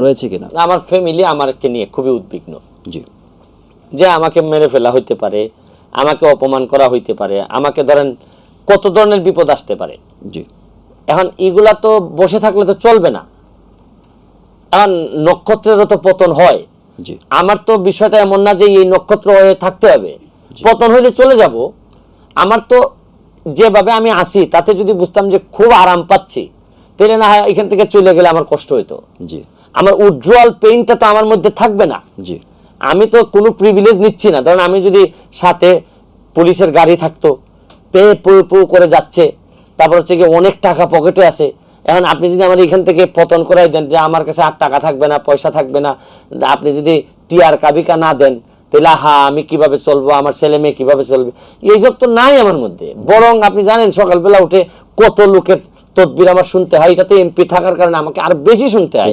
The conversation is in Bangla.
রয়েছে কিনা? আমার ফ্যামিলি আমাকে নিয়ে খুবই উদ্বিগ্ন, জি, যে আমাকে মেরে ফেলা হইতে পারে, আমাকে অপমান করা হইতে পারে, আমাকে ধরেন কত ধরনের বিপদ আসতে পারে। জি, এখন এগুলা তো বসে থাকলে তো চলবে না, এখন নক্ষত্রেরও তো পতন হয়। জি, আমার তো বিষয়টা এমন না যে এই নক্ষত্র হয়ে থাকতে হবে, পতন হইলে চলে যাব। আমার তো যেভাবে আমি আসি তাতে যদি বুঝতাম যে খুব আরাম পাচ্ছি, তাহলে না হয় এখান থেকে চলে গেলে আমার কষ্ট হইতো। জি, আমার উজ্জ্বল পেইনটা তো আমার মধ্যে থাকবে না। জি, আমি তো কোনো প্রিভিলেজ নিচ্ছি না। ধরেন আমি যদি সাথে পুলিশের গাড়ি থাকতো, পেয়ে পু পু করে যাচ্ছে, তারপর হচ্ছে কি অনেক টাকা পকেটে আছে, এখন আপনি যদি আমার এখান থেকে পতন করাই দেন যে আমার কাছে আর টাকা থাকবে না, পয়সা থাকবে না, আপনি যদি টিয়ার কাবিকা না দেন, তাহলে আমি কিভাবে চলবো, আমার ছেলে মেয়ে কিভাবে চলবে, এইসব তো নাই আমার মধ্যে। বরং আপনি জানেন সকালবেলা উঠে কত লোকের তদবির আমার শুনতে হয়, এটাতে এমপি থাকার কারণে আমাকে আর বেশি শুনতে হয়।